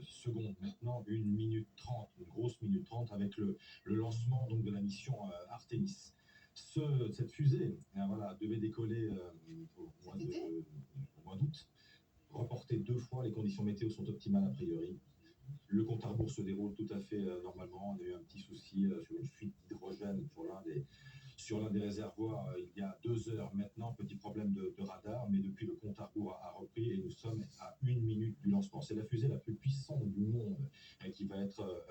secondes maintenant, 1 minute 30, une grosse minute 30 avec le lancement donc, de la mission Artemis. Cette fusée voilà, devait décoller au mois d'août, reportée 2 fois, les conditions météo sont optimales a priori. Le compte à rebours se déroule tout à fait normalement. On a eu un petit souci sur une fuite d'hydrogène sur l'un des réservoirs il y a 2 heures maintenant. Petit problème de radar, mais depuis le compte à rebours a repris et nous sommes à 1 minute du lancement. C'est la fusée la plus puissante du monde qui va être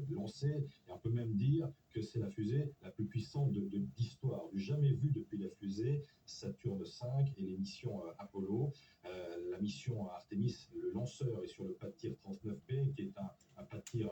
lancée. Et on peut même dire que c'est la fusée la plus puissante d'histoire, du jamais vu depuis la fusée Saturne V et les missions Apollo. La mission Artemis, le lanceur est sur le pas de tir 39P, qui est un pas de tir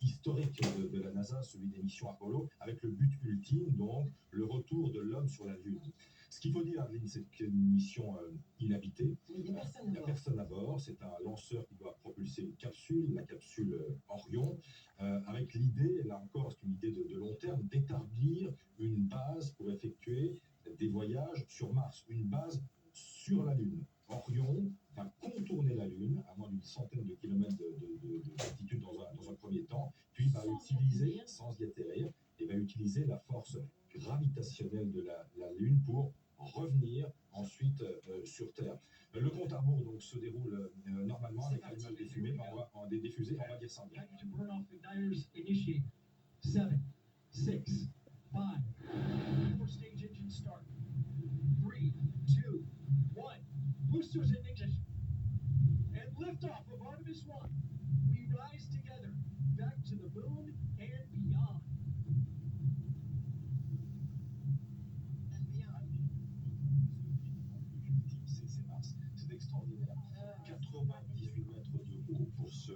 historique de la NASA, celui des missions Apollo, avec le but ultime, donc, le retour de l'homme sur la Lune. Ce qu'il faut dire, Adeline, c'est qu'une mission inhabitée. Il n'y a personne à bord. C'est un lanceur qui doit propulser une capsule, la capsule Orion, avec l'idée, là encore, c'est une idée de long terme, d'établir une base pour effectuer des voyages sur Mars, une base sur la Lune. Orion va contourner la Lune à moins d'une centaine de kilomètres d'altitude dans un premier temps, puis va utiliser, sans y atterrir, et va utiliser la force gravitationnelle de la Lune pour revenir ensuite sur Terre. Le compte à rebours donc se déroule normalement avec l'allumage des fumées, des fusées, on va dire ça en direct. 7, 6, 5, first stage engine start. 3, 2, 1, boosters in ignition. And liftoff of Artemis 1. We rise together, back to the moon and beyond. C'est Mars, c'est extraordinaire. 98 mètres de haut pour ce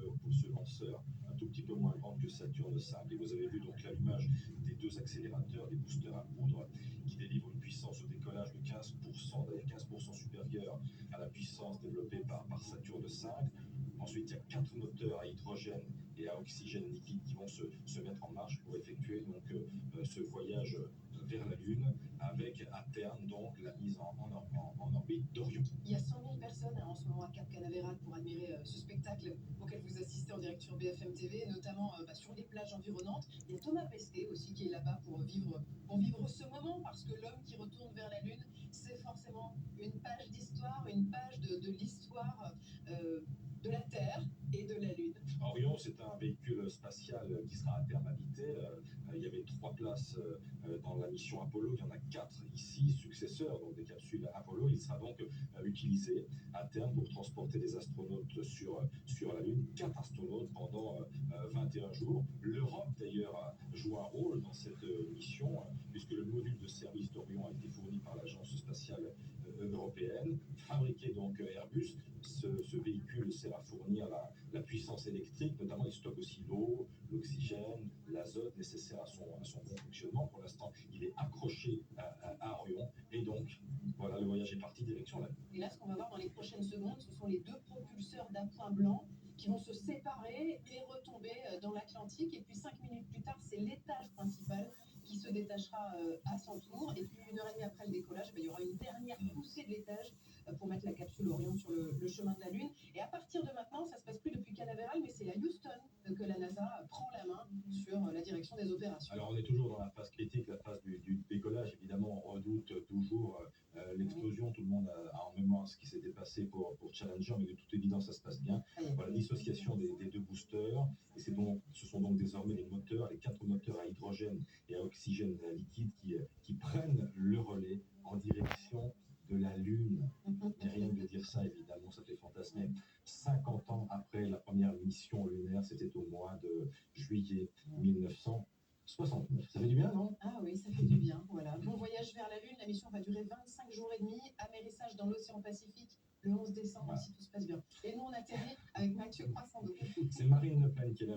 lanceur, un tout petit peu moins grand que Saturne V. Et vous avez vu donc l'allumage des 2 accélérateurs, des boosters à poudre, qui délivrent une puissance au décollage de 15%, d'ailleurs 15% supérieure à la puissance développée par Saturne V. Ensuite, il y a 4 moteurs à hydrogène et à oxygène liquide qui vont se mettre en marche pour effectuer donc, ce voyage vers la Lune, avec à terme donc la mise en orbite d'Orion. Il y a 100 000 personnes en ce moment à Cap Canaveral pour admirer ce spectacle auquel vous assistez en direct sur BFM TV, notamment sur les plages environnantes. Il y a Thomas Pesquet aussi qui est là-bas pour vivre ce moment, parce que l'homme qui retourne vers la Lune, c'est forcément une page d'histoire, une page de l'histoire de la Terre et de la Lune. Orion, c'est un véhicule spatial qui sera à terme habité. Il y avait 3 places dans la mission Apollo, il y en a 4 ici, successeurs donc des capsules Apollo. Il sera donc utilisé à terme pour transporter des astronautes sur la Lune, 4 astronautes pendant 21 jours. L'Europe d'ailleurs joue un rôle dans cette mission, puisque le module de service d'Orion a été fourni par l'agence spatiale européenne, fabriqué donc Airbus. Ce véhicule sert à fournir la puissance électrique, notamment il stocke aussi l'eau, l'oxygène, l'azote nécessaire à son bon fonctionnement. Pour l'instant, il est accroché à Orion, et donc voilà, le voyage est parti direction la Lune. Et là, ce qu'on va voir dans les prochaines secondes, ce sont les 2 propulseurs d'appoint blanc qui vont se séparer et retomber dans l'Atlantique. Et puis 5 minutes plus tard, c'est l'étage principal qui se détachera à son tour. Et puis 1h30 après le décollage, il y aura une dernière poussée de l'étage pour mettre la capsule Orion sur le chemin de la Lune. Et à partir de maintenant, ça ne se passe plus depuis Canaveral, mais c'est à Houston que la NASA prend la main sur la direction des opérations. Alors on est toujours dans la phase critique, la phase du décollage. Évidemment, on redoute toujours l'explosion. Tout le monde a en mémoire ce qui s'était passé pour Challenger, mais de toute évidence, ça se passe bien. Voilà, dissociation des 2 boosters. Et ce sont donc désormais les 4 moteurs à hydrogène et à oxygène liquide qui prennent le relais en direction de la Lune. Mais rien que de dire ça, évidemment, ça fait fantasmer. 50 ans après la première mission lunaire, c'était au mois de juillet 1969. Ça fait du bien, non? Ah oui, ça fait du bien. Voilà. Bon voyage vers la Lune. La mission va durer 25 jours et demi. Amérissage dans l'océan Pacifique le 11 décembre, si tout se passe bien. Et nous, on atterrit avec Mathieu Croissando. C'est Marine Le Pen qui est là.